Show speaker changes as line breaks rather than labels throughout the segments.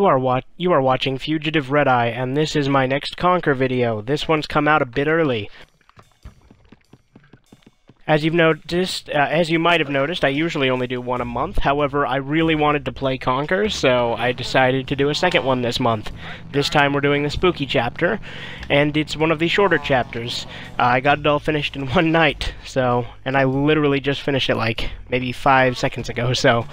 You are watching Fugitive Red Eye, and this is my next Conker video. This one's come out a bit early. As you might have noticed, I usually only do one a month. However, I really wanted to play Conker, so I decided to do a second one this month. This time we're doing the spooky chapter, and it's one of the shorter chapters. I got it all finished in one night, and I literally just finished it like maybe 5 seconds ago, so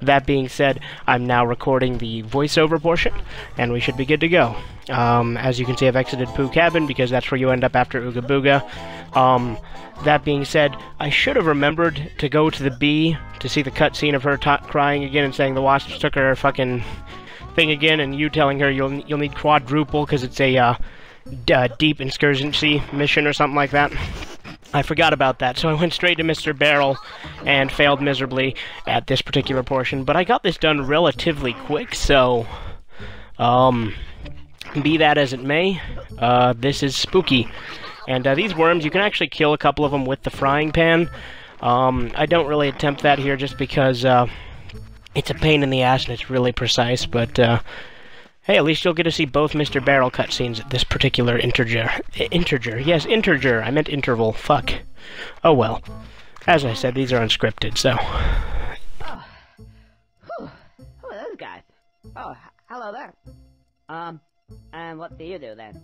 that being said, I'm now recording the voiceover portion, and we should be good to go. As you can see, I've exited Pooh Cabin, because that's where you end up after Ooga Booga. That being said, I should have remembered to go to the bee to see the cutscene of her crying again and saying the wasps took her fucking thing again, and you telling her you'll need quadruple because it's a deep insurgency mission or something like that. I forgot about that, so I went straight to Mr. Barrel and failed miserably at this particular portion. But I got this done relatively quick, so be that as it may, this is spooky. And these worms, you can actually kill a couple of them with the frying pan. I don't really attempt that here just because it's a pain in the ass and it's really precise, but hey, at least you'll get to see both Mr. Barrel cutscenes at this particular integer. Yes, integer. I meant interval. Fuck. Oh well. As I said, these are unscripted, so...
Oh. Who are those guys? Oh, hello there. And what do you do then?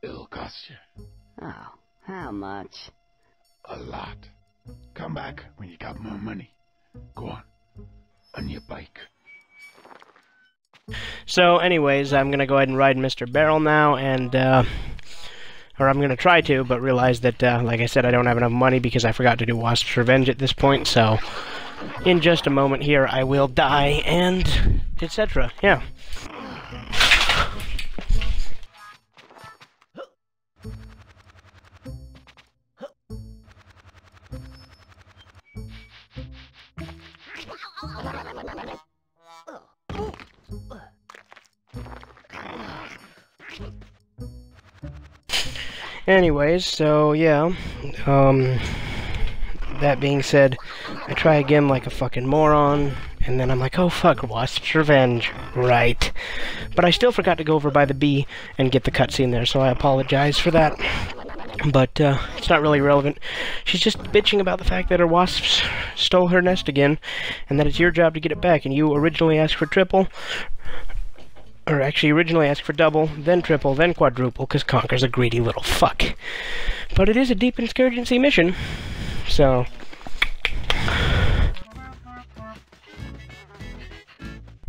It'll cost you.
Oh, how much?
A lot. Come back when you got more money. Go on your bike.
So, anyways, I'm gonna go ahead and ride Mr. Barrel now, and, or I'm gonna try to, but realize that, like I said, I don't have enough money because I forgot to do Wasp's Revenge at this point, so in just a moment here, I will die, and etc. Yeah. Anyways, so yeah, that being said, I try again like a fucking moron, and then I'm like, oh fuck, Wasp's Revenge, right. But I still forgot to go over by the bee and get the cutscene there, so I apologize for that. But, it's not really relevant. She's just bitching about the fact that her wasps stole her nest again, and that it's your job to get it back, and you originally asked for triple, or actually originally asked for double, then triple, then quadruple, because Conker's a greedy little fuck. But it is a deep insurgency mission, so...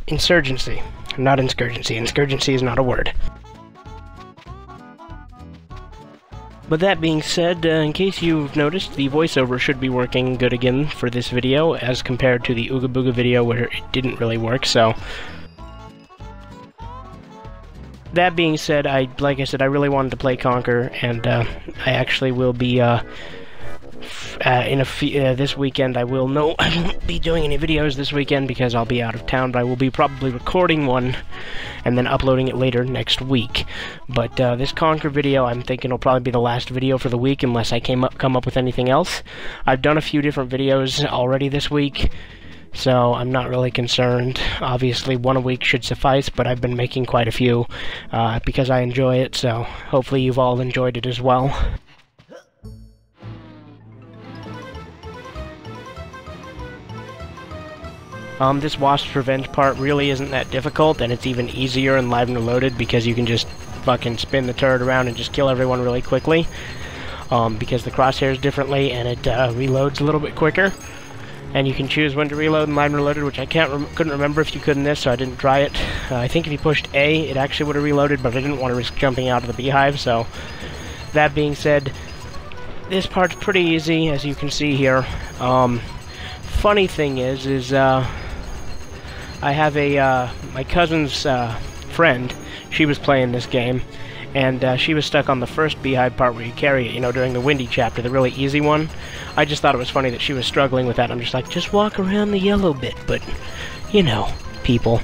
Insurgency, not insurgency. Insurgency is not a word. But that being said, in case you've noticed, the voiceover should be working good again for this video, as compared to the Ooga Booga video where it didn't really work, so... That being said, like I said, I really wanted to play Conker, and I actually will be, this weekend I won't be doing any videos this weekend because I'll be out of town, but I will be probably recording one and then uploading it later next week. But this Conker video, I'm thinking will probably be the last video for the week unless I come up with anything else. I've done a few different videos already this week, so I'm not really concerned. Obviously, one a week should suffice, but I've been making quite a few because I enjoy it, so hopefully you've all enjoyed it as well. This Wasp's Revenge part really isn't that difficult, and it's even easier in Live and Reloaded because you can just fucking spin the turret around and just kill everyone really quickly. Because the crosshairs differently, and it reloads a little bit quicker. And you can choose when to reload in Live and Reloaded, which I couldn't remember if you could in this, so I didn't try it. I think if you pushed A, it actually would have reloaded, but I didn't want to risk jumping out of the beehive, so... That being said, this part's pretty easy, as you can see here. Funny thing is I have my cousin's friend, she was playing this game, and she was stuck on the first beehive part where you carry it, you know, during the windy chapter, the really easy one. I just thought it was funny that she was struggling with that. I'm just like, just walk around the yellow bit, but, you know, people,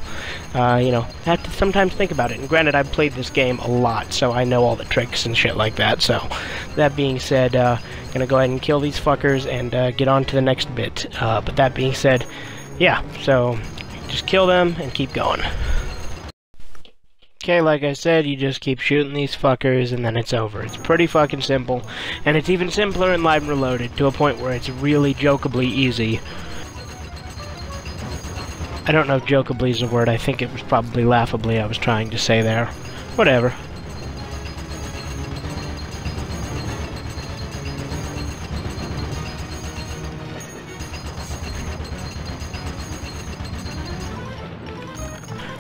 you know, have to sometimes think about it. And granted, I've played this game a lot, so I know all the tricks and shit like that, so that being said, gonna go ahead and kill these fuckers and get on to the next bit. But that being said, yeah, so just kill them and keep going. Okay, like I said, you just keep shooting these fuckers and then it's over. It's pretty fucking simple, and it's even simpler in Live and Reloaded, to a point where it's really jokeably easy. I don't know if jokeably is a word, I think it was probably laughably I was trying to say there. Whatever.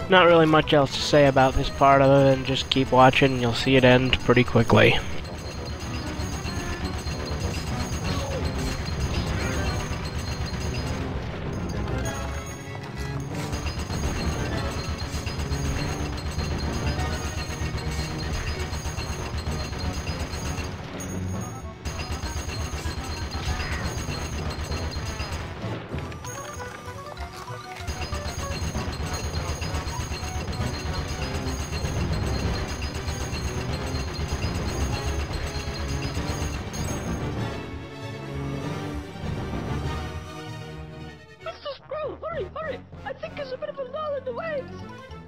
Not really much else to say about this part other than just keep watching and you'll see it end pretty quickly.
Hurry, hurry! I think there's a bit of a lull in the waves!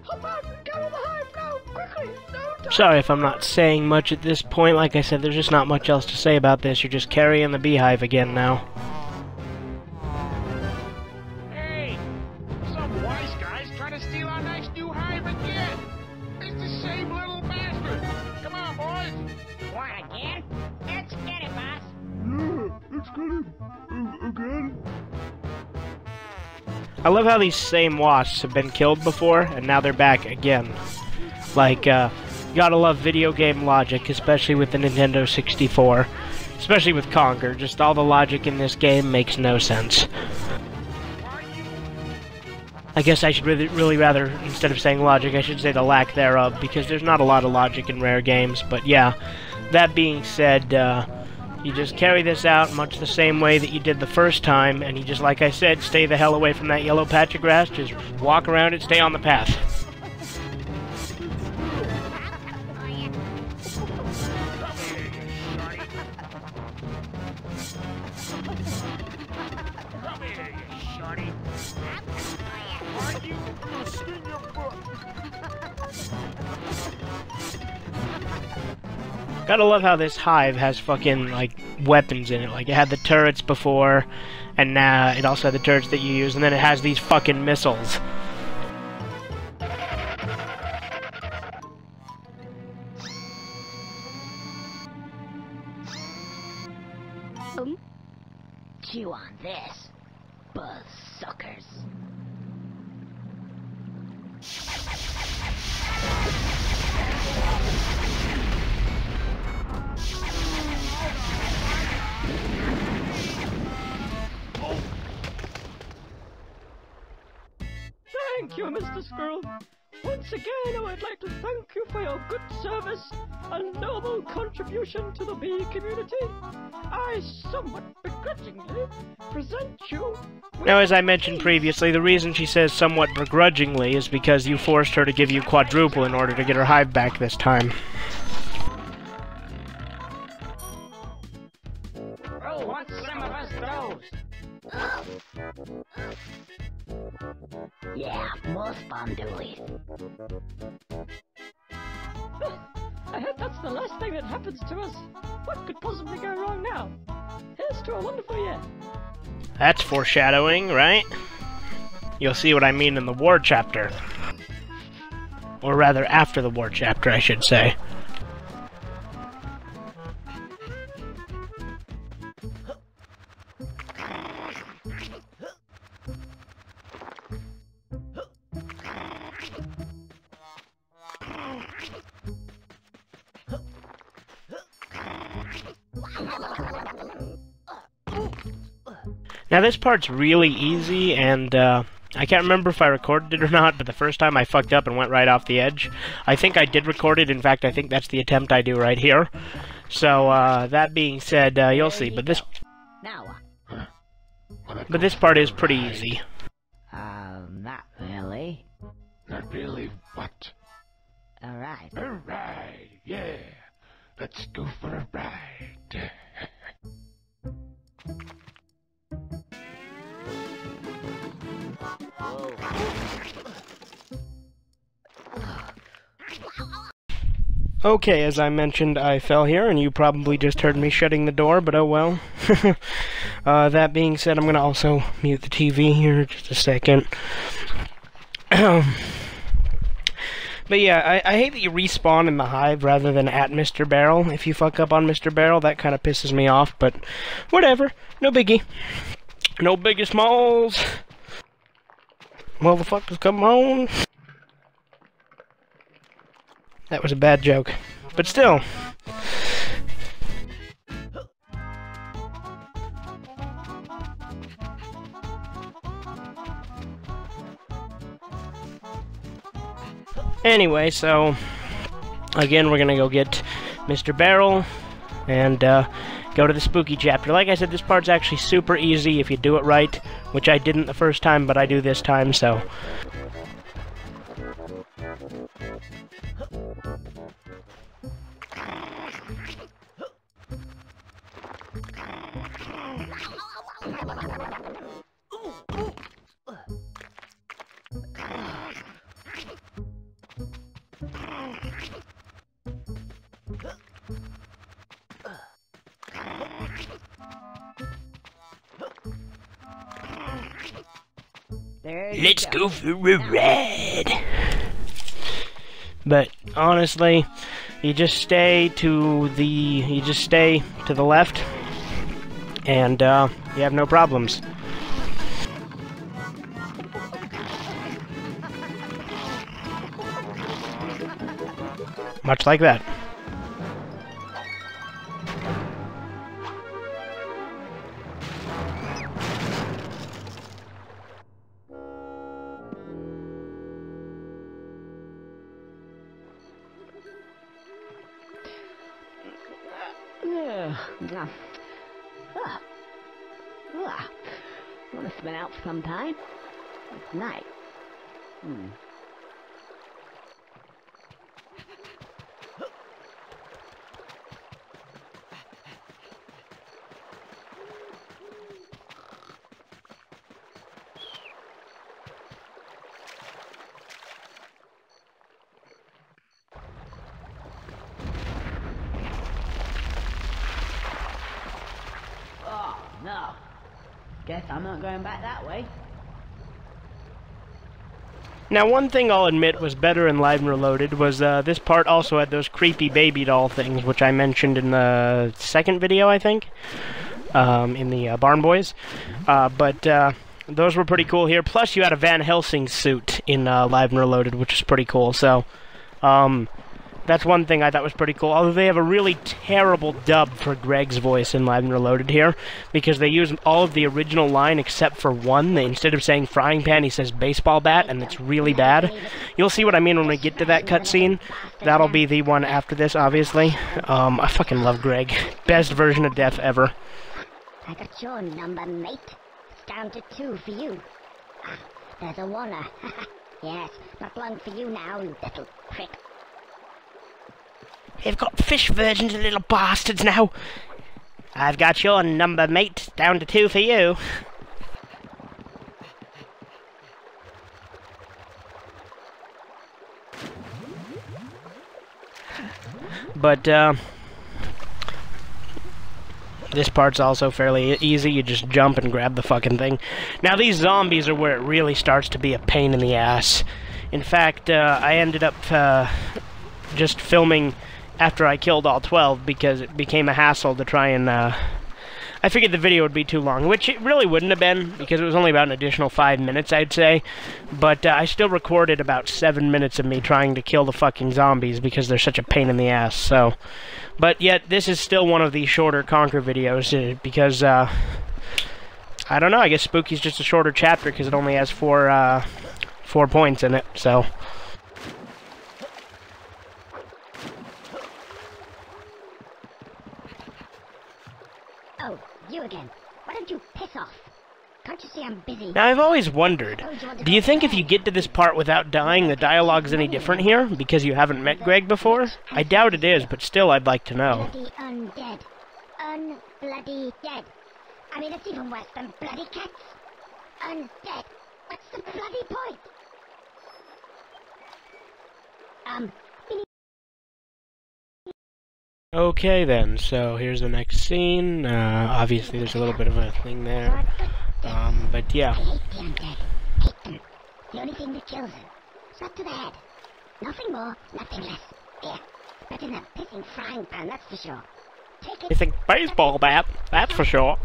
Hop out and get on the hive now! Quickly! No time!
Sorry if I'm not saying much at this point. Like I said, there's just not much else to say about this. You're just carrying the beehive again now.
Hey! Some wise guy's trying to steal our nice new hive again! It's the same little bastard! Come on, boys!
What, again? Let's get it, boss!
Yeah, let's get him! Again?
I love how these same wasps have been killed before, and now they're back again. Like, you gotta love video game logic, especially with the Nintendo 64. Especially with Conker. Just all the logic in this game makes no sense. I guess I should really rather, instead of saying logic, I should say the lack thereof, because there's not a lot of logic in rare games. But yeah, that being said, you just carry this out much the same way that you did the first time, and you just, like I said, stay the hell away from that yellow patch of grass, just walk around it, stay on the path. Gotta love how this hive has fucking, like, weapons in it. Like, it had the turrets before, and now it also had the turrets that you use, and then it has these fucking missiles.
Chew on this, buzz suckers.
Thank you, Mr. Squirrel. Once again, I would like to thank you for your good service and noble contribution to the bee community. I somewhat begrudgingly present you with...
Now, as I mentioned previously, the reason she says somewhat begrudgingly is because you forced her to give you quadruple in order to get her hive back this time.
Oh, want some of us those? Yeah, more spondoolies.
I hope that's the last thing that happens to us. What could possibly go wrong now? Here's to a wonderful year.
That's foreshadowing, right? You'll see what I mean in the war chapter. Or rather, after the war chapter, I should say. Now this part's really easy, and I can't remember if I recorded it or not, but the first time I fucked up and went right off the edge. I think I did record it. In fact, I think that's the attempt I do right here. So, that being said, you'll see. But this part is pretty easy.
Not really.
Not really what?
Alright.
Alright, yeah. Let's go for a ride.
Whoa.
Okay, as I mentioned, I fell here, and you probably just heard me shutting the door, but oh well. That being said, I'm going to also mute the TV here just a second. But yeah, I hate that you respawn in the hive rather than at Mr. Barrel. If you fuck up on Mr. Barrel, that kind of pisses me off, but whatever. No biggie. No biggie smalls. Motherfuckers, come on. That was a bad joke. But still. Anyway, so again, we're gonna go get Mr. Barrel and go to the spooky chapter. Like I said, this part's actually super easy if you do it right, which I didn't the first time, but I do this time, so. Let's go for a ride. But honestly, you just stay to the left, and you have no problems. Much like that.
Well, it's been out for some time. It's night. Oh, no. Guess I'm not going back that way.
Now, one thing I'll admit was better in Live and Reloaded was this part also had those creepy baby doll things, which I mentioned in the second video, I think, in the Barn Boys. But those were pretty cool here. Plus, you had a Van Helsing suit in Live and Reloaded, which is pretty cool. So, that's one thing I thought was pretty cool. Although they have a really terrible dub for Greg's voice in Live and Reloaded here, because they use all of the original line except for one. Instead of saying frying pan, he says baseball bat, and it's really bad. You'll see what I mean when we get to that cutscene. That'll be the one after this, obviously. I fucking love Greg. Best version of death ever.
I got your number, mate. It's down to 2 for you. Ah, there's a wanna. Yes, not long for you now, you little prick.
They've got fish virgins, you little bastards, now. I've got your number, mate. Down to 2 for you. But, this part's also fairly easy. You just jump and grab the fucking thing. Now, these zombies are where it really starts to be a pain in the ass. In fact, I ended up just filming after I killed all 12 because it became a hassle to try and, I figured the video would be too long, which it really wouldn't have been, because it was only about an additional 5 minutes, I'd say. But I still recorded about 7 minutes of me trying to kill the fucking zombies because they're such a pain in the ass, so. But yet, this is still one of the shorter Conker videos, because, I don't know, I guess Spooky's just a shorter chapter because it only has 4 points in it, so.
Oh, you again. Why don't you piss off? Can't you see I'm busy?
Now, I've always wondered, do you think if you get to this part without dying, the dialogue's any different here, because you haven't met Greg before? I doubt it is, but still, I'd like to know.
Bloody undead. Unbloody dead. I mean, it's even worse than bloody cats. Undead. What's the bloody point?
Okay then, so here's the next scene. Obviously there's a little bit of a thing there. But yeah.
I hate the undead. Hate them. The only thing that kills them. Shot to the head. Nothing more, nothing less. Yeah. Better than a pissing frying pan, that's for sure. Take it.
You think baseball bat, that's for sure.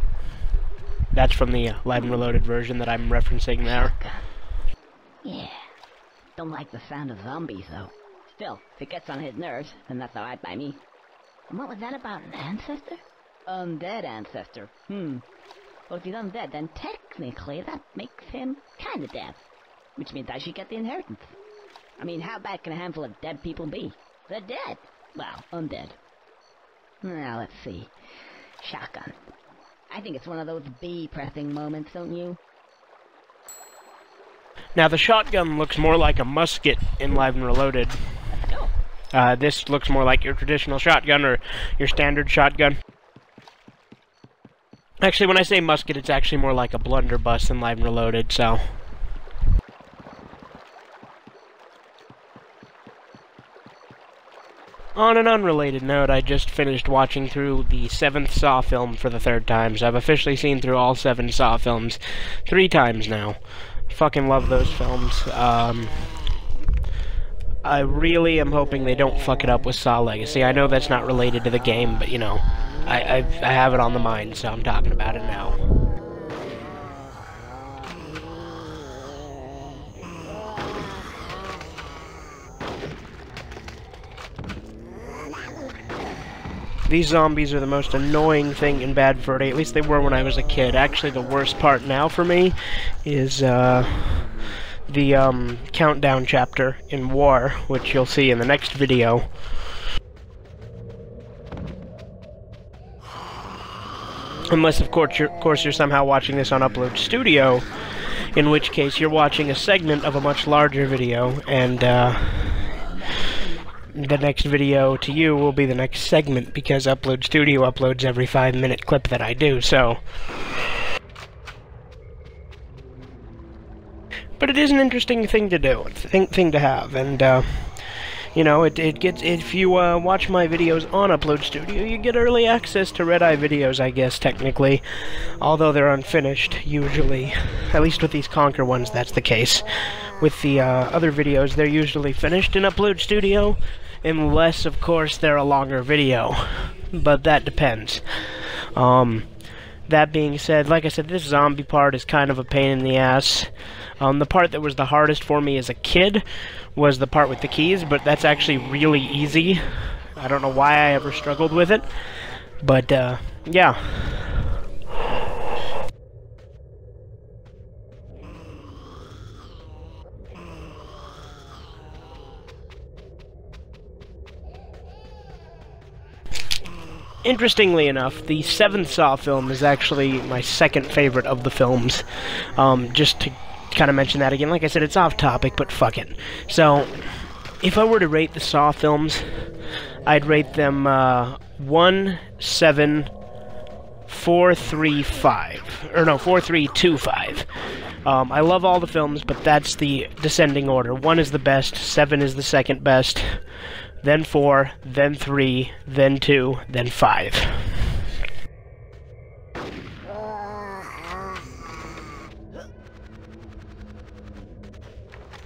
That's from the Live and Reloaded version that I'm referencing there.
Yeah. Don't like the sound of zombies, though. Still, if it gets on his nerves, then that's alright by me. And what was that about, an ancestor? Undead ancestor. Well, if he's undead, then technically that makes him kinda dead. Which means I should get the inheritance. I mean, how bad can a handful of dead people be? They're dead. Well, undead. Now, let's see. Shotgun. I think it's one of those bee-pressing moments, don't you?
Now the shotgun looks more like a musket in Live and Reloaded.
Let's go.
This looks more like your traditional shotgun or your standard shotgun. Actually, when I say musket, it's actually more like a blunderbuss in Live and Reloaded, so... On an unrelated note, I just finished watching through the 7th Saw film for the 3rd time, so I've officially seen through all 7 Saw films 3 times now. Fucking love those films. I really am hoping they don't fuck it up with Saw Legacy. I know that's not related to the game, but you know, I have it on the mind, so I'm talking about it now. These zombies are the most annoying thing in Bad Fur Day. At least they were when I was a kid. Actually, the worst part now for me is the countdown chapter in War, which you'll see in the next video. Unless, of course, you're somehow watching this on Upload Studio, in which case you're watching a segment of a much larger video, and the next video to you will be the next segment, because Upload Studio uploads every 5-minute clip that I do, so... But it is an interesting thing to do, thing to have, and, you know, it gets, if you, watch my videos on Upload Studio, you get early access to Red Eye videos, I guess, technically, although they're unfinished, usually. At least with these Conker ones, that's the case. With the, other videos, they're usually finished in Upload Studio, unless, of course, they're a longer video. But that depends. That being said, like I said, this zombie part is kind of a pain in the ass. The part that was the hardest for me as a kid was the part with the keys, but that's actually really easy. I don't know why I ever struggled with it, but, yeah. Interestingly enough, the 7th Saw film is actually my second favorite of the films. Just to kind of mention that again, like I said, it's off topic, but fuck it. So, if I were to rate the Saw films, I'd rate them 1, 7, 4, 3, 5. Or no, 4, 3, 2, 5. I love all the films, but that's the descending order. 1 is the best, 7 is the second best, then 4, then 3, then 2, then 5.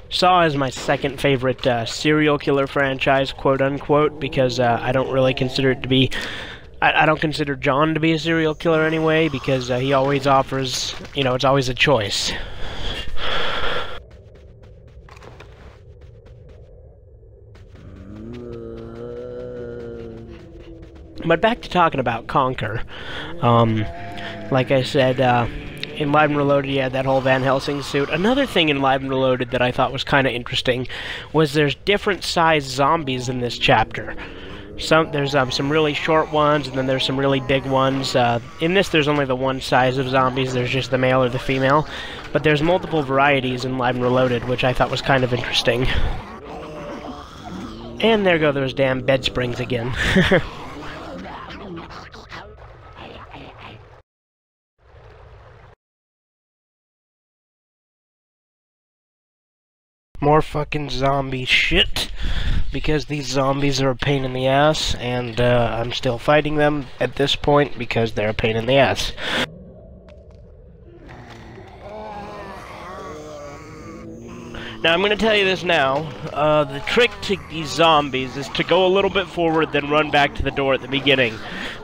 Saw is my second favorite serial killer franchise, quote-unquote, because I don't really consider it to be... I don't consider John to be a serial killer anyway, because he always offers, you know, it's always a choice. But back to talking about Conker. Like I said, in Live and Reloaded, you had that whole Van Helsing suit. Another thing in Live and Reloaded that I thought was kind of interesting was there's different sized zombies in this chapter. There's some really short ones, and then there's some really big ones. In this, there's only the one size of zombies. There's just the male or the female. But there's multiple varieties in Live and Reloaded, which I thought was kind of interesting. And there go those damn bed springs again. More fucking zombie shit. because these zombies are a pain in the ass, and I'm still fighting them at this point because they're a pain in the ass. Now, I'm going to tell you this now. The trick to these zombies is to go a little bit forward, then run back to the door at the beginning.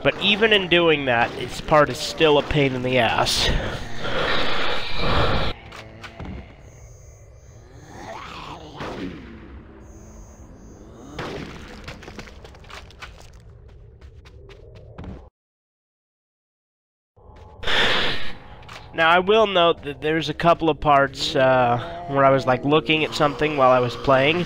But even in doing that, this part is still a pain in the ass. Now, I will note that there's a couple of parts where I was, like, looking at something while I was playing.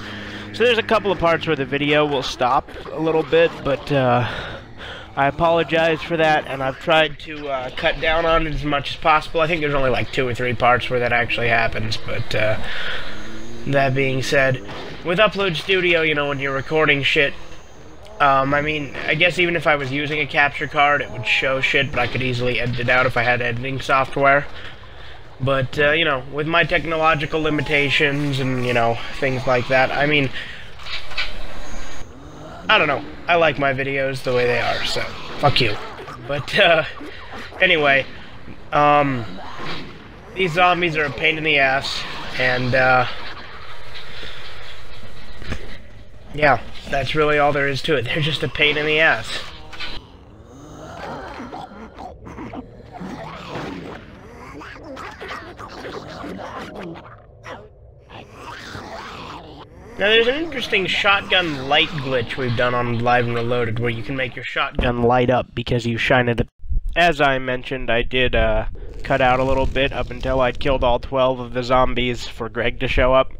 So there's a couple of parts where the video will stop a little bit, but I apologize for that, and I've tried to cut down on it as much as possible. I think there's only, like, 2 or 3 parts where that actually happens, but that being said, with Upload Studio, you know, when you're recording shit, I mean, I guess even if I was using a capture card, it would show shit, but I could easily edit it out if I had editing software. But, you know, with my technological limitations and, you know, things like that, I mean, I don't know. I like my videos the way they are, so fuck you. But, anyway, these zombies are a pain in the ass, and, yeah, that's really all there is to it. They're just a pain in the ass. Now, there's an interesting shotgun light glitch we've done on Live and Reloaded, where you can make your shotgun light up because you shine it. As I mentioned, I did cut out a little bit up until I'd killed all 12 of the zombies for Greg to show up.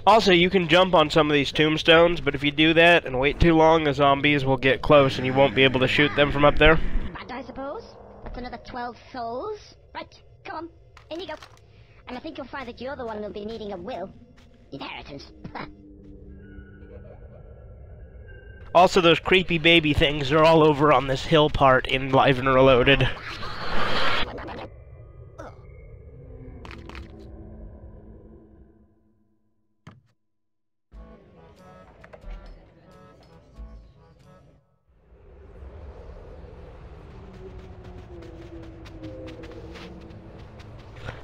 Also, you can jump on some of these tombstones, but if you do that and wait too long, the zombies will get close and you won't be able to shoot them from up there.
But I suppose that's another 12 souls. Right, come on, in you go. And I think you'll find that you're the one who'll be needing a will. Inheritance.
Also, those creepy baby things are all over on this hill part in Live and Reloaded.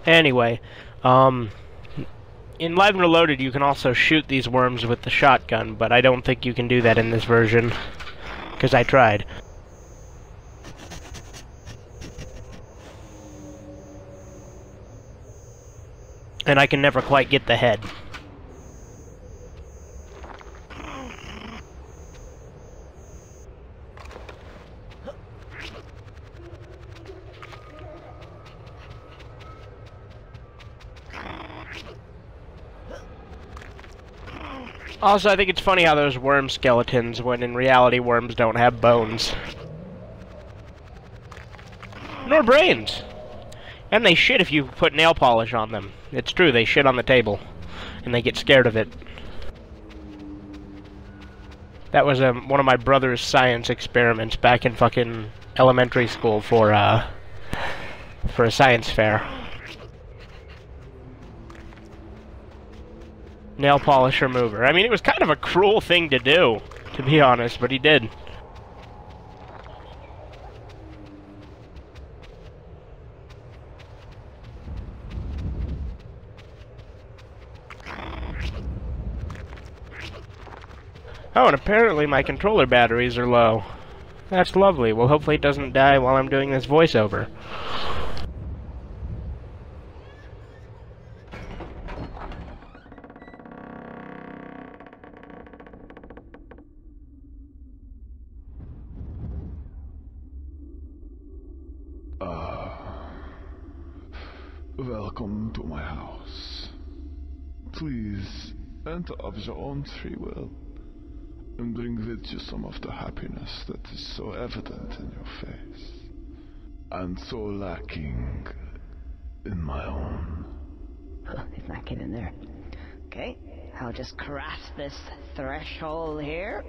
Anyway, in Live and Reloaded you can also shoot these worms with the shotgun, but I don't think you can do that in this version, because I tried. And I can never quite get the head. Also, I think it's funny how those worm skeletons, when in reality worms don't have bones. Nor brains. And they shit if you put nail polish on them. It's true, they shit on the table. And they get scared of it. That was one of my brother's science experiments back in fucking elementary school for a science fair. Nail polish remover. I mean, it was kind of a cruel thing to do, to be honest, but he did. Oh, and apparently my controller batteries are low. That's lovely. Well, hopefully it doesn't die while I'm doing this voiceover.
Welcome to my house. Please enter of your own free will and bring with you some of the happiness that is so evident in your face and so lacking in my own.
He's not getting there. Okay, I'll just cross this threshold here.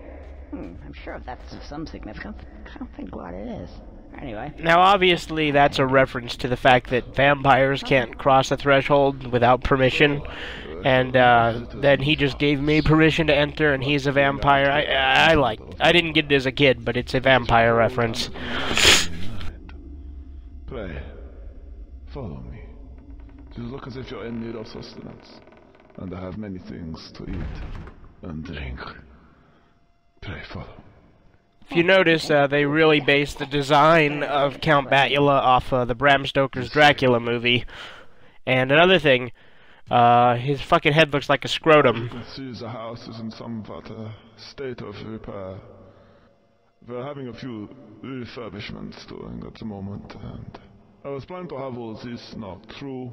I'm sure that's of some significance. I don't think what it is. Anyway.
Now, obviously, that's a reference to the fact that vampires can't cross a threshold without permission, and then he just gave me permission to enter, and he's a vampire. I didn't get it as a kid, but it's a vampire reference.
Pray, follow me. You look as if you're in need of sustenance, and I have many things to eat and drink. Pray, follow.
If you notice, they really based the design of Count Batula off the Bram Stoker's Dracula movie. And another thing, his fucking head looks like a scrotum.
I see the house is in somewhat state of repair. We're having a few refurbishments doing at the moment, and I was planning to have all this knocked through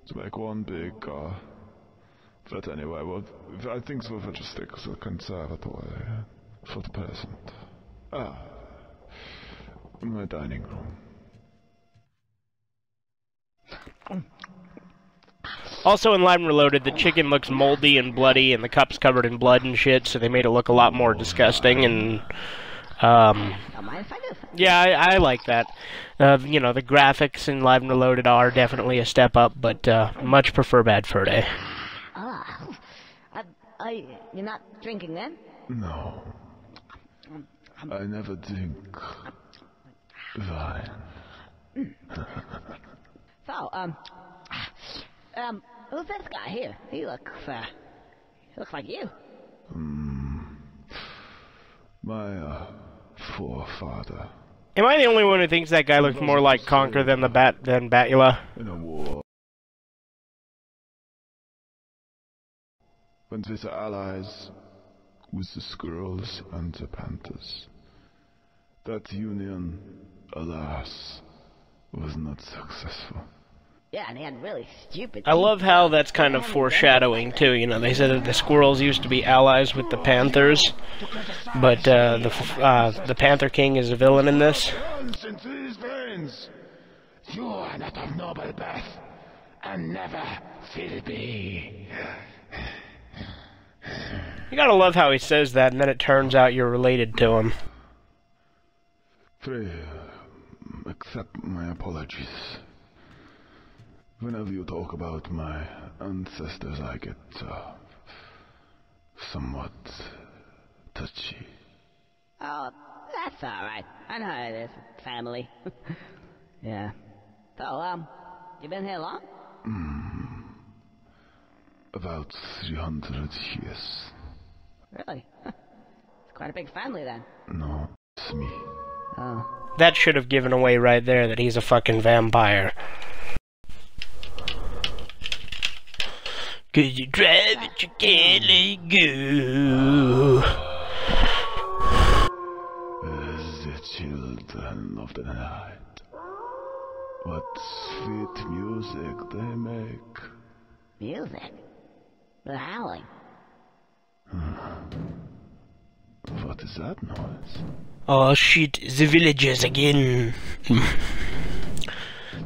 to make one big, but anyway, well, I think so we'll just stick to the conservatory for the present. My dining room.
Also in Live and Reloaded, the chicken looks moldy and bloody, and the cup's covered in blood and shit, so they made it look a lot more disgusting, and, yeah, I like that. You know, the graphics in Live and Reloaded are definitely a step up, but, much prefer Bad Fur Day.
You're not drinking then?
No. I never drink wine.
So, who's this guy here? He looks like you.
My, forefather.
Am I the only one who thinks that guy looks more like Conker than Batula?
In a war. When with the allies, with the squirrels and the panthers. That union, alas, was not successful.
Yeah, and he had really stupid...
I love how that's kind of foreshadowing, too. You know, they said that the squirrels used to be allies with the panthers, but the Panther King is a villain in this.
Into these veins. You are not of noble birth, and never will be.
You gotta love how he says that, and then it turns out you're related to him.
Pray, accept my apologies. Whenever you talk about my ancestors, I get, somewhat touchy.
Oh, that's alright. I know how it is. Family. Yeah. So, you been here long?
About 300 years.
Really? It's quite a big family then.
No, it's me.
Oh.
That should have given away right there that he's a fucking vampire. Could you drive it, you can't let go.
The children of the night. What sweet music they make.
Music? The howling.
What is that noise?
Oh shit, the villagers again.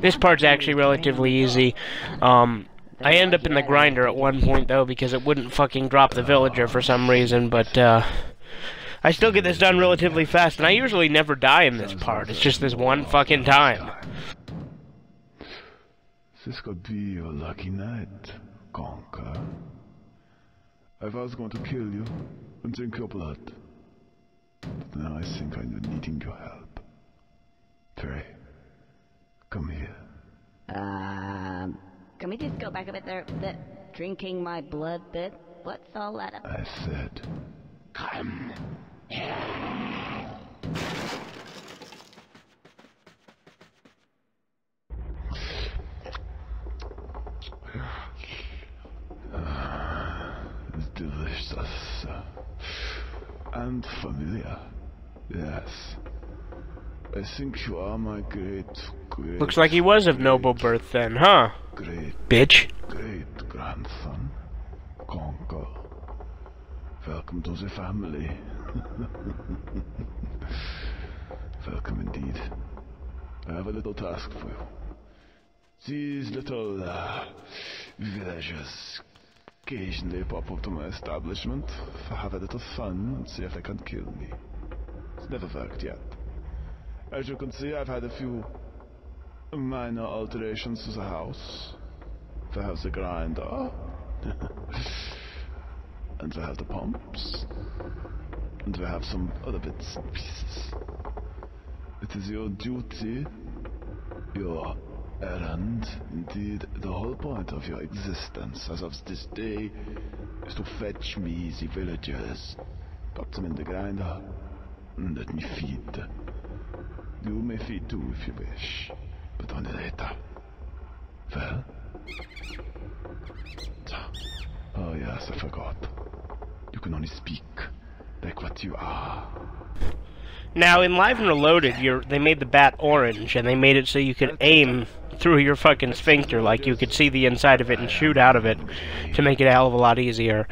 This part's actually relatively easy. I end up in the grinder at one point though because it wouldn't fucking drop the villager for some reason, but I still get this done relatively fast, and I usually never die in this part. It's just this one fucking time.
This could be your lucky night, conker. I was going to kill you and drink your blood. But now I think I'm needing your help. Pray, come here.
Can we just go back a bit there? The drinking my blood bit? What's all that about?
I said,
Come.
it's delicious. And familiar. Yes. I think you are my great
Looks like he was of noble birth then, huh? Bitch.
Great grandson, Conker. Welcome to the family. Welcome indeed. I have a little task for you. These little villagers occasionally pop up to my establishment to have a little fun and see if they can kill me. It's never worked yet. As you can see, I've had a few minor alterations to the house. We have the grinder, and we have the pumps, and we have some other bits and pieces. It is your duty, your errand, indeed the whole point of your existence as of this day, is to fetch me the villagers, put them in the grinder, and let me feed. You may feed too if you wish, but only later. Well? Oh yes, I forgot. You can only speak like what you are.
Now, in Live and Reloaded, they made the bat orange, and they made it so you could aim through your fucking sphincter, like you could see the inside of it and shoot out of it, to make it a hell of a lot easier.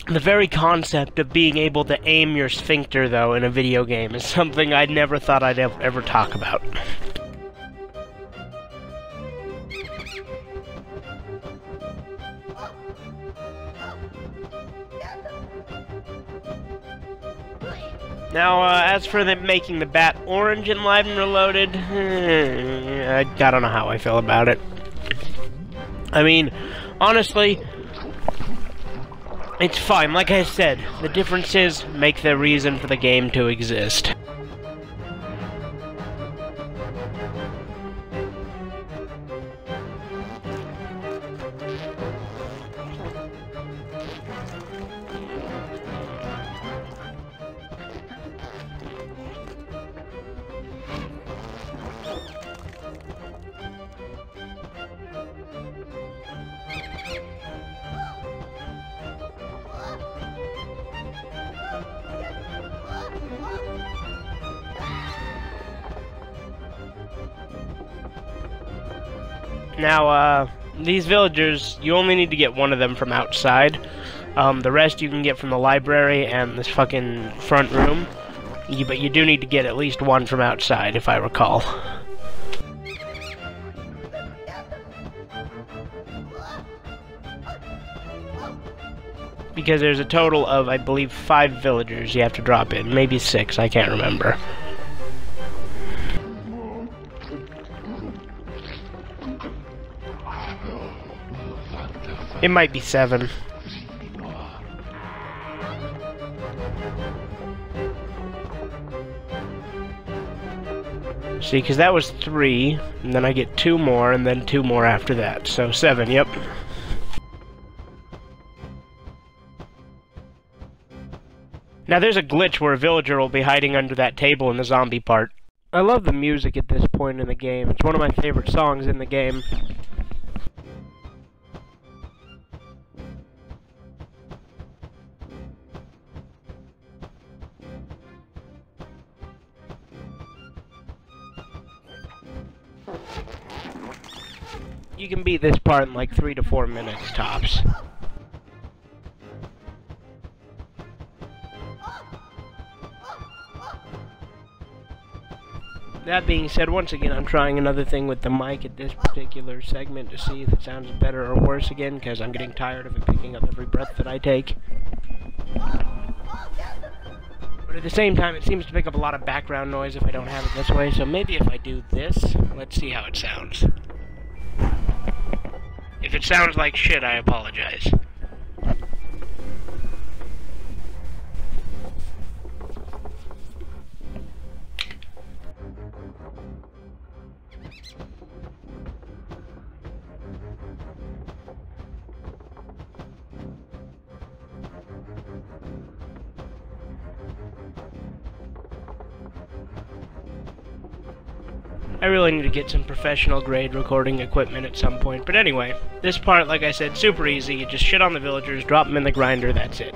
The very concept of being able to aim your sphincter, though, in a video game is something I never thought I'd ever talk about. Now, as for them making the bat orange in Live and Reloaded, I don't know how I feel about it. I mean, honestly, it's fine. Like I said, the difference is make the reason for the game to exist. Now, these villagers, you only need to get one of them from outside. The rest you can get from the library and this fucking front room. But you do need to get at least one from outside, if I recall. Because there's a total of, I believe, 5 villagers you have to drop in. Maybe 6, I can't remember. It might be 7. See, because that was 3, and then I get 2 more, and then 2 more after that. So 7, yep. Now there's a glitch where a villager will be hiding under that table in the zombie part. I love the music at this point in the game. It's one of my favorite songs in the game. You can beat this part in like 3 to 4 minutes tops. That being said, once again, I'm trying another thing with the mic at this particular segment to see if it sounds better or worse again, because I'm getting tired of it picking up every breath that I take. But at the same time, it seems to pick up a lot of background noise if I don't have it this way, so maybe if I do this, let's see how it sounds. If it sounds like shit, I apologize. I really need to get some professional grade recording equipment at some point. But anyway, this part, like I said, super easy. You just shit on the villagers, drop them in the grinder, that's it.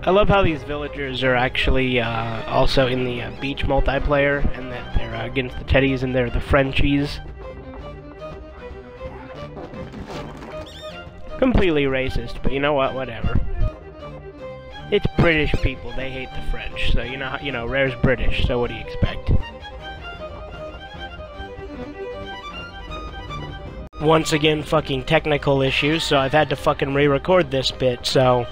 I love how these villagers are actually also in the beach multiplayer, and that they're against the teddies and they're the Frenchies. Completely racist, but you know what? Whatever. It's British people. They hate the French, so you know, Rare's British. So what do you expect? Once again, fucking technical issues, so I've had to fucking re-record this bit, so...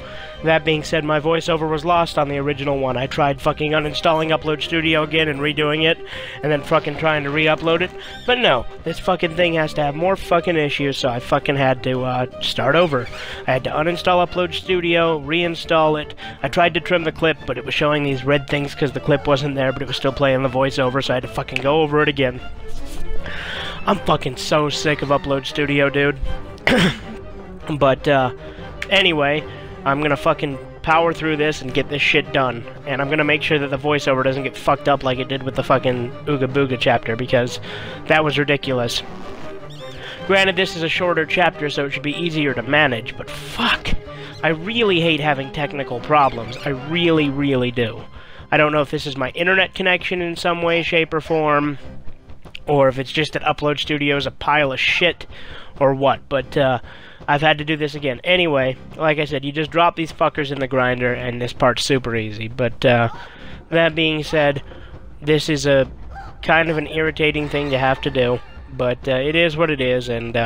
That being said, my voiceover was lost on the original one. I tried fucking uninstalling Upload Studio again and redoing it, and then fucking trying to re-upload it. But no, this fucking thing has to have more fucking issues, so I fucking had to, start over. I had to uninstall Upload Studio, reinstall it. I tried to trim the clip, but it was showing these red things because the clip wasn't there, but it was still playing the voiceover, so I had to fucking go over it again. I'm fucking so sick of Upload Studio, dude. But, anyway, I'm gonna fucking power through this and get this shit done. And I'm gonna make sure that the voiceover doesn't get fucked up like it did with the fucking Ooga Booga chapter, because that was ridiculous. Granted, this is a shorter chapter, so it should be easier to manage, but fuck! I really hate having technical problems. I really, really do. I don't know if this is my internet connection in some way, shape, or form, or if it's just that Upload Studio is a pile of shit, or what, but, I've had to do this again. Anyway, like I said, you just drop these fuckers in the grinder, and this part's super easy, but, that being said, this is a kind of an irritating thing to have to do, but, it is what it is, and,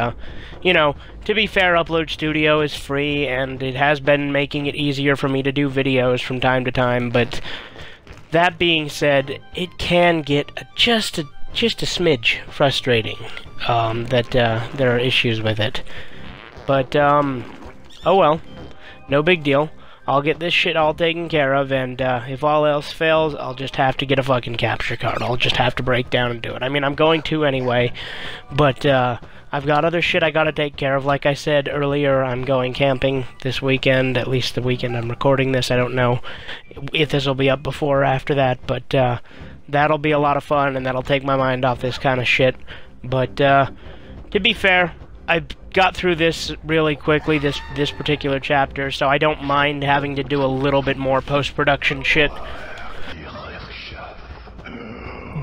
you know, to be fair, Upload Studio is free, and it has been making it easier for me to do videos from time to time, but, that being said, it can get just a smidge frustrating, that, there are issues with it. But, oh well. No big deal. I'll get this shit all taken care of, and, if all else fails, I'll just have to get a fucking capture card. I'll just have to break down and do it. I mean, I'm going to anyway, but, I've got other shit I gotta take care of. Like I said earlier, I'm going camping this weekend, at least the weekend I'm recording this. I don't know if this will be up before or after that, but, that'll be a lot of fun, and that'll take my mind off this kind of shit. But, to be fair, I got through this really quickly, this particular chapter, so I don't mind having to do a little bit more post-production shit.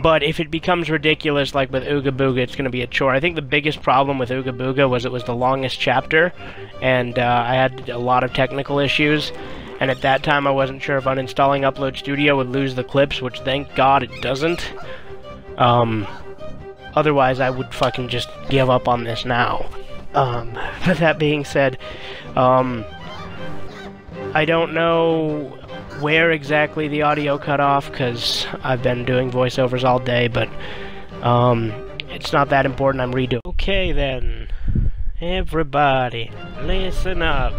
But if it becomes ridiculous, like with Ooga Booga, it's going to be a chore. I think the biggest problem with Ooga Booga was it was the longest chapter, and I had a lot of technical issues, and at that time I wasn't sure if uninstalling Upload Studio would lose the clips, which thank God it doesn't. Otherwise I would fucking just give up on this now. But that being said, I don't know where exactly the audio cut off, because I've been doing voiceovers all day, but, it's not that important. I'm redoing. Okay then, everybody, listen up.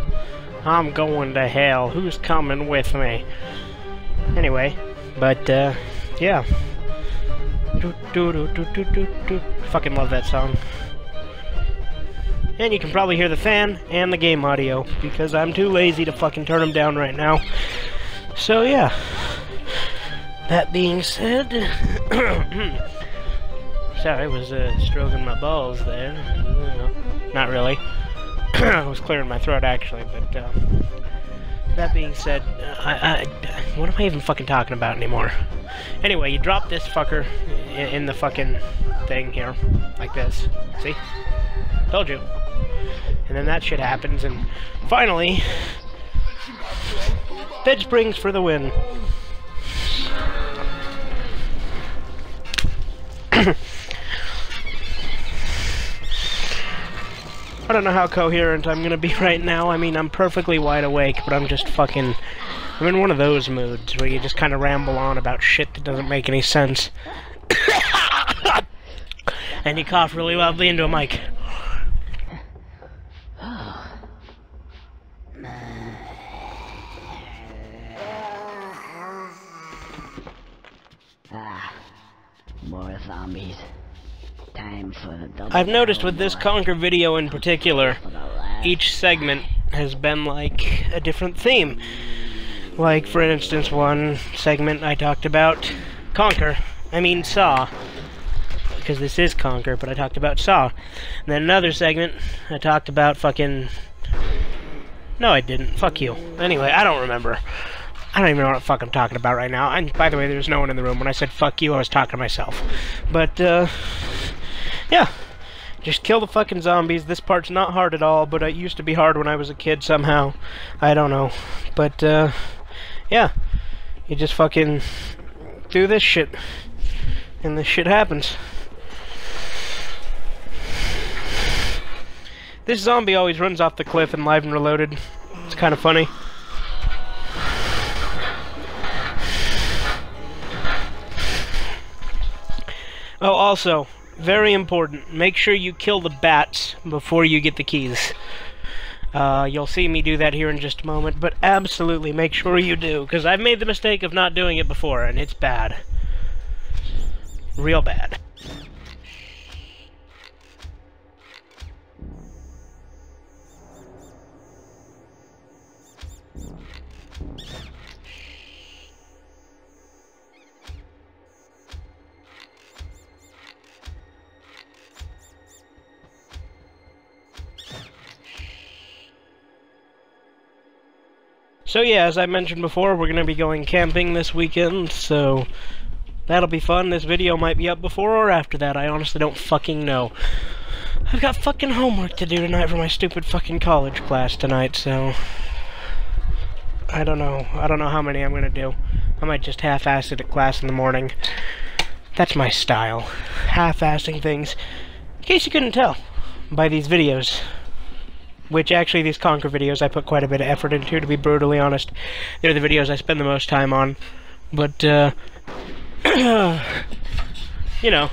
I'm going to hell. Who's coming with me? Anyway, but, yeah. Fucking love that song. And you can probably hear the fan and the game audio, because I'm too lazy to fucking turn them down right now. So yeah. That being said... Sorry, I was stroking my balls there. Not really. I was clearing my throat actually, but that being said, what am I even fucking talking about anymore? Anyway, you drop this fucker in the fucking thing here, like this. See? Told you. And then that shit happens, and finally, Dead Springs for the win. I don't know how coherent I'm gonna be right now. I mean, I'm perfectly wide awake, but I'm just fucking... I'm in one of those moods where you just kind of ramble on about shit that doesn't make any sense. And you cough really loudly into a mic.
More zombies. Time for the double.
I've noticed with this conker video in particular, each segment has been like a different theme. Like, for instance, one segment I talked about Saw. Because this is Conker, but I talked about Saw. And then another segment, I talked about fucking... No, I didn't. Fuck you. Anyway, I don't remember. I don't even know what the fuck I'm talking about right now. And by the way, there's no one in the room. When I said fuck you, I was talking to myself. But, yeah. Just kill the fucking zombies. This part's not hard at all, but it used to be hard when I was a kid somehow. I don't know. But, yeah. You just fucking do this shit. And this shit happens. This zombie always runs off the cliff in Live and Reloaded. It's kind of funny. Oh, also, very important, make sure you kill the bats before you get the keys. You'll see me do that here in just a moment, but absolutely make sure you do, because I've made the mistake of not doing it before, and it's bad. Real bad. So yeah, as I mentioned before, we're going to be going camping this weekend, so that'll be fun. This video might be up before or after that, I honestly don't fucking know. I've got fucking homework to do tonight for my stupid fucking college class tonight, so I don't know. I don't know how many I'm going to do. I might just half-ass it at class in the morning. That's my style. Half-assing things. In case you couldn't tell by these videos. Which, actually, these conker videos I put quite a bit of effort into, to be brutally honest. They're the videos I spend the most time on. But, you know.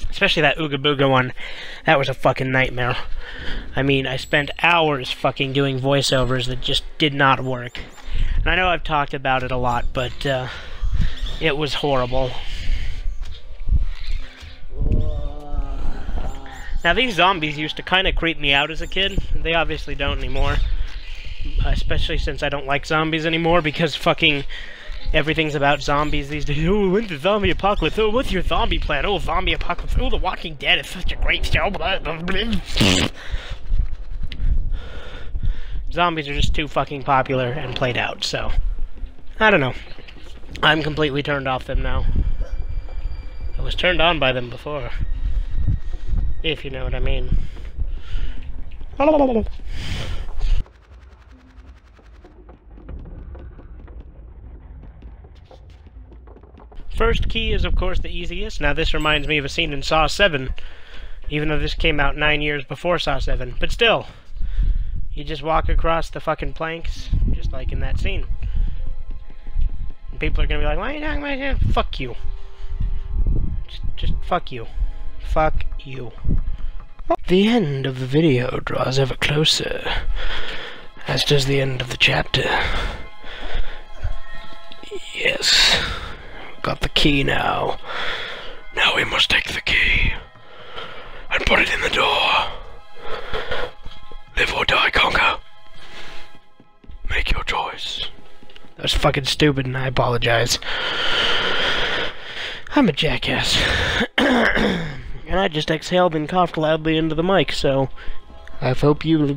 Especially that Ooga Booga one. That was a fucking nightmare. I mean, I spent hours fucking doing voiceovers that just did not work. And I know I've talked about it a lot, but, it was horrible. Now, these zombies used to kind of creep me out as a kid. They obviously don't anymore. Especially since I don't like zombies anymore, because fucking everything's about zombies these days. Oh, when's the zombie apocalypse? Oh, what's your zombie plan? Oh, zombie apocalypse. Oh, The Walking Dead is such a great show. Zombies are just too fucking popular and played out, so I don't know. I'm completely turned off them now. I was turned on by them before. If you know what I mean. First key is, of course, the easiest. Now, this reminds me of a scene in Saw 7, even though this came out 9 years before Saw 7. But still, you just walk across the fucking planks, just like in that scene. And people are gonna be like, why are you talking about that? Fuck you. Just fuck you. Fuck you. The end of the video draws ever closer, as does the end of the chapter. Yes, got the key now. Now we must take the key and put it in the door. Live or die, conker. Make your choice. That was fucking stupid, and I apologize. I'm a jackass. And I just exhaled and coughed loudly into the mic, so I hope you...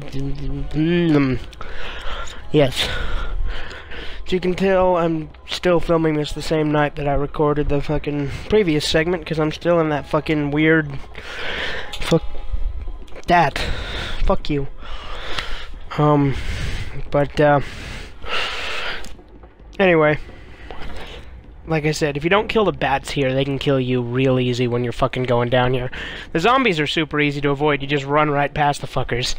Yes. As you can tell, I'm still filming this the same night that I recorded the fucking previous segment, because I'm still in that fucking weird... Fuck that. Fuck you. Anyway. Like I said, if you don't kill the bats here, they can kill you real easy when you're fucking going down here. The zombies are super easy to avoid. You just run right past the fuckers.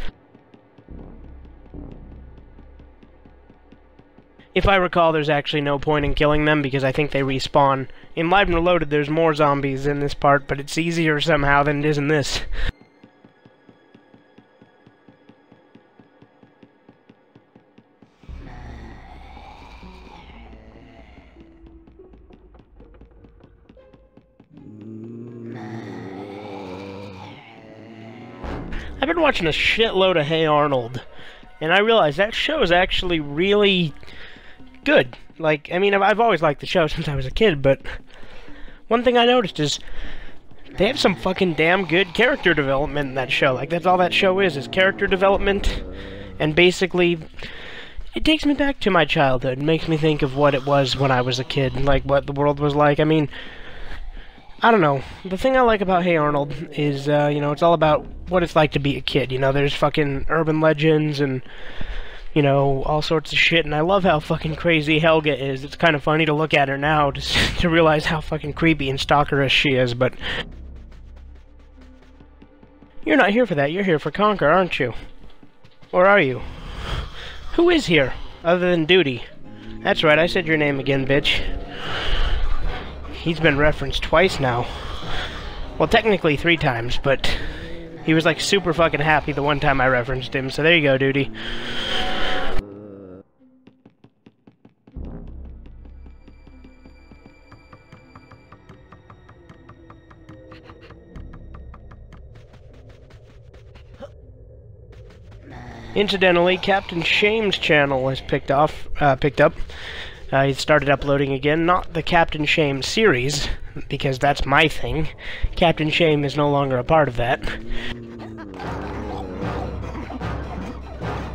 If I recall, there's actually no point in killing them because I think they respawn. In Live and Reloaded, there's more zombies in this part, but it's easier somehow than it is in this. I've been watching a shitload of Hey Arnold, and I realized that show is actually really good. Like, I mean, I've always liked the show since I was a kid, but one thing I noticed is they have some fucking damn good character development in that show. Like, that's all that show is character development, and basically it takes me back to my childhood. It makes me think of what it was when I was a kid, like what the world was like. I mean, I don't know. The thing I like about Hey Arnold is, you know, it's all about what it's like to be a kid. You know, there's fucking urban legends and, you know, all sorts of shit, and I love how fucking crazy Helga is. It's kind of funny to look at her now to realize how fucking creepy and stalkerish she is, but you're not here for that. You're here for Conker, aren't you? Or are you? Who is here, other than Duty? That's right, I said your name again, bitch. He's been referenced twice now. Well, technically 3 times, but he was like super fucking happy the one time I referenced him, so there you go, Duty. Incidentally, Captain Shame's channel has picked up. He started uploading again, not the Captain Shame series, because that's my thing. Captain Shame is no longer a part of that.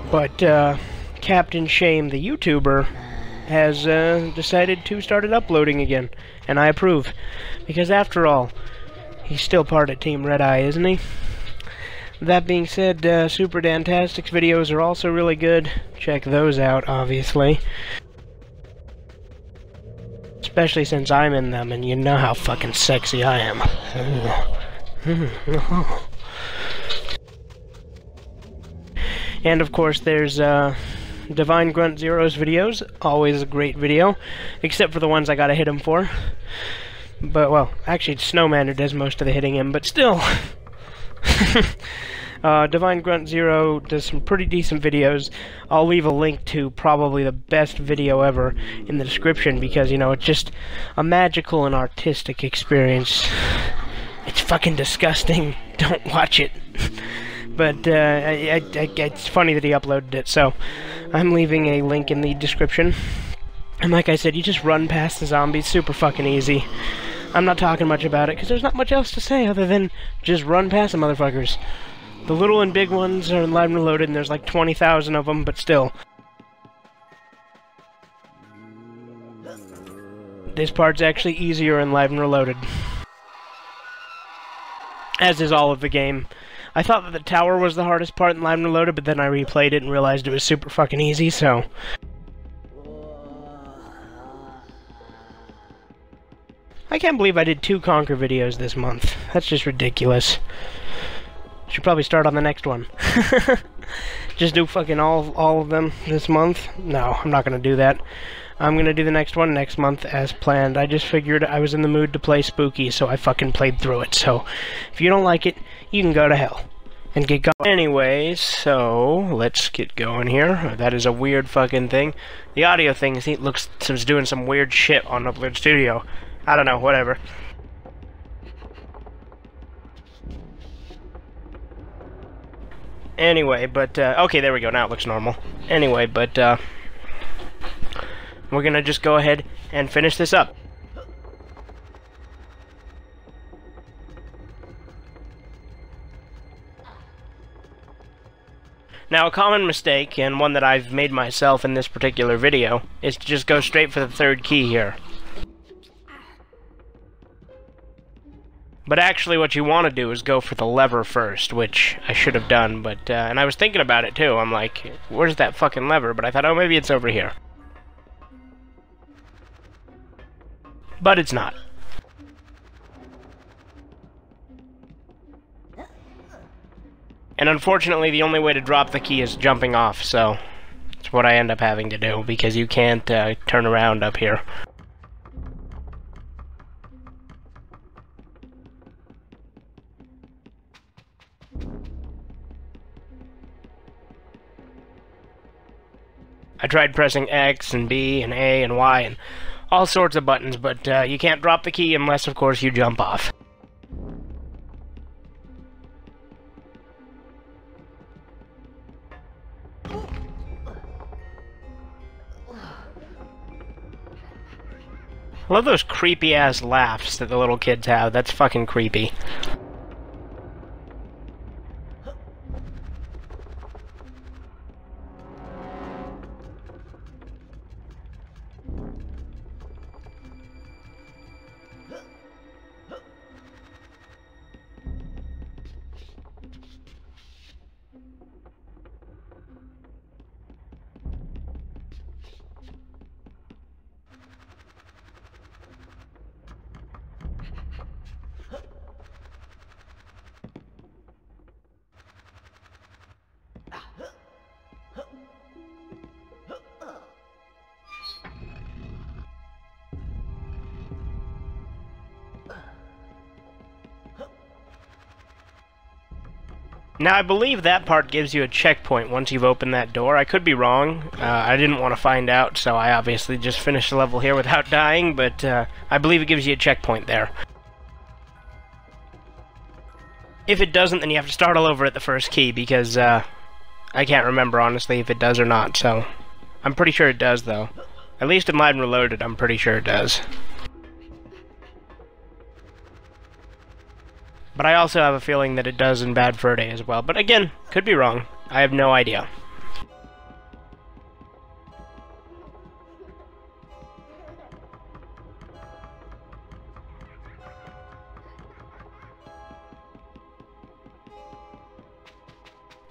But, Captain Shame, the YouTuber, has decided to start uploading again, and I approve. Because after all, he's still part of Team Red Eye, isn't he? That being said, Super Dantastic's videos are also really good. Check those out, obviously. Especially since I'm in them, and you know how fucking sexy I am. And of course, there's Divine Grunt Zero's videos. Always a great video. Except for the ones I gotta hit him for. But, well, actually, it's Snowman who does most of the hitting him, but still. Divine Grunt Zero does some pretty decent videos. I'll leave a link to probably the best video ever in the description because, you know, it's just a magical and artistic experience. It's fucking disgusting. Don't watch it. But it's funny that he uploaded it, so I'm leaving a link in the description. And like I said, you just run past the zombies, super fucking easy. I'm not talking much about it because there's not much else to say other than just run past the motherfuckers. The little and big ones are in Live and Reloaded, and there's like 20,000 of them, but still. This part's actually easier in Live and Reloaded. As is all of the game. I thought that the tower was the hardest part in Live and Reloaded, but then I replayed it and realized it was super fucking easy, so... I can't believe I did 2 Conker videos this month. That's just ridiculous. Should probably start on the next one. Just do fucking all of them this month? No, I'm not gonna do that. I'm gonna do the next one next month as planned. I just figured I was in the mood to play Spooky, so I fucking played through it. So, if you don't like it, you can go to hell. And get going. Anyways, so, let's get going here. That is a weird fucking thing. The audio thing looks is doing some weird shit on Upload Studio. I don't know, whatever. Anyway, but, okay, there we go, now it looks normal. Anyway, but, we're gonna just go ahead and finish this up. Now, a common mistake, and one that I've made myself in this particular video, is to just go straight for the 3rd key here. But actually what you want to do is go for the lever first, which I should have done, but, and I was thinking about it too. I'm like, where's that fucking lever? But I thought, oh, maybe it's over here. But it's not. And unfortunately, the only way to drop the key is jumping off, so it's what I end up having to do, because you can't turn around up here. I tried pressing X and B and A and Y and all sorts of buttons, but you can't drop the key unless, of course, you jump off. I love those creepy-ass laughs that the little kids have. That's fucking creepy. Now, I believe that part gives you a checkpoint once you've opened that door. I could be wrong. I didn't want to find out, so I obviously just finished the level here without dying, but I believe it gives you a checkpoint there. If it doesn't, then you have to start all over at the first key, because I can't remember, honestly, if it does or not, so I'm pretty sure it does, though. At least in Live and Reloaded, I'm pretty sure it does. But I also have a feeling that it does in Bad Fur Day as well. But again, could be wrong. I have no idea.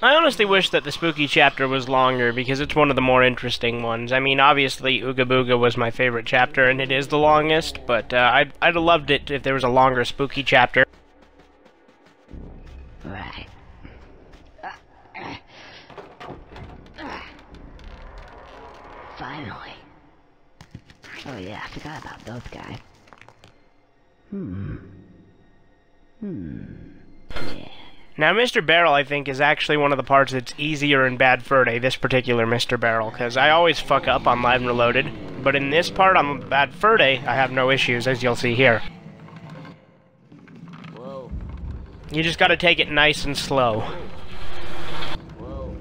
I honestly wish that the spooky chapter was longer, because it's one of the more interesting ones. I mean, obviously, Ooga Booga was my favorite chapter, and it is the longest, but I'd have loved it if there was a longer spooky chapter.
Right. Finally. Oh yeah, I forgot about those guys. Yeah.
Now, Mr. Barrel, I think, is actually one of the parts that's easier in Bad Fur Day, this particular Mr. Barrel, because I always fuck up on Live and Reloaded, but in this part on Bad Fur Day, I have no issues, as you'll see here.
Whoa.
You just gotta take it nice and slow.
Whoa.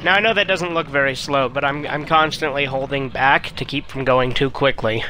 Now, I know that doesn't look very slow, but I'm constantly holding back to keep from going too quickly.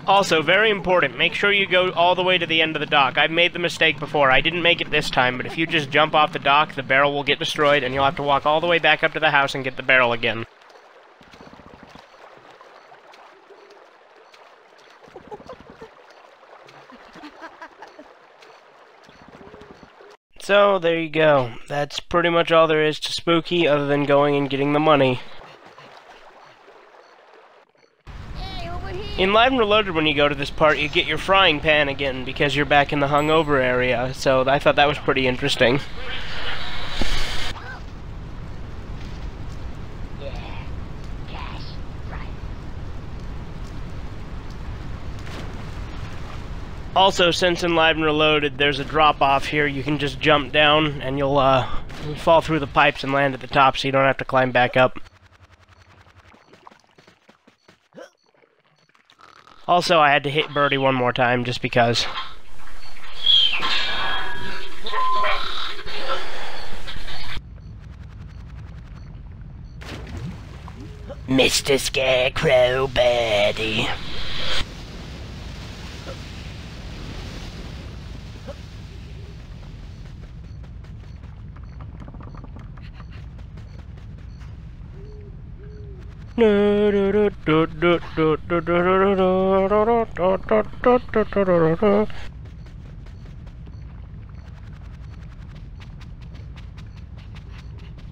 Also, very important, make sure you go all the way to the end of the dock. I've made the mistake before. I didn't make it this time, but if you just jump off the dock, the barrel will get destroyed, and you'll have to walk all the way back up to the house and get the barrel again. So, there you go. That's pretty much all there is to Spooky, other than going and getting the money. In Live and Reloaded, when you go to this part, you get your frying pan again, because you're back in the hungover area, so I thought that was pretty interesting.
Yeah. Cash. Right.
Also, since in Live and Reloaded there's a drop-off here, you can just jump down, and you'll fall through the pipes and land at the top, so you don't have to climb back up. Also, I had to hit Birdie one more time, just because. Mr. Scarecrow Birdie.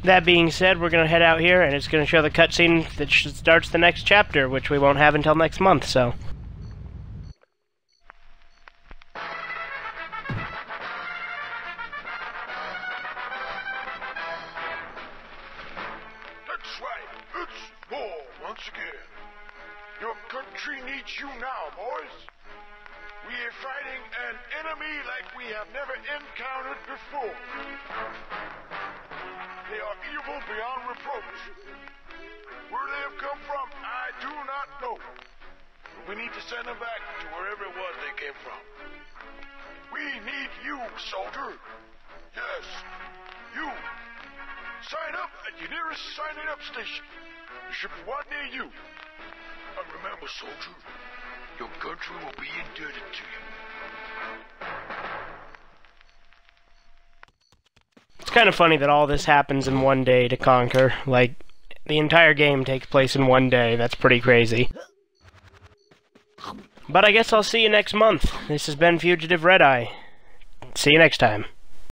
That being said, we're going to head out here, and it's going to show the cutscene that starts the next chapter, which we won't have until next month, so...
That's right, it's war once again. Your country needs you now, boys. We are fighting an enemy like we have never encountered before. They are evil beyond reproach. Where they have come from, I do not know. But we need to send them back to wherever it was they came from. We need you, soldier. Yes, you. Sign up at your nearest signing up station. There should be one near you. And remember, soldier, your country will be indebted to you.
It's kind of funny that all this happens in one day to Conker. Like, the entire game takes place in one day. That's pretty crazy. But I guess I'll see you next month. This has been Fugitive Red Eye. See you next time.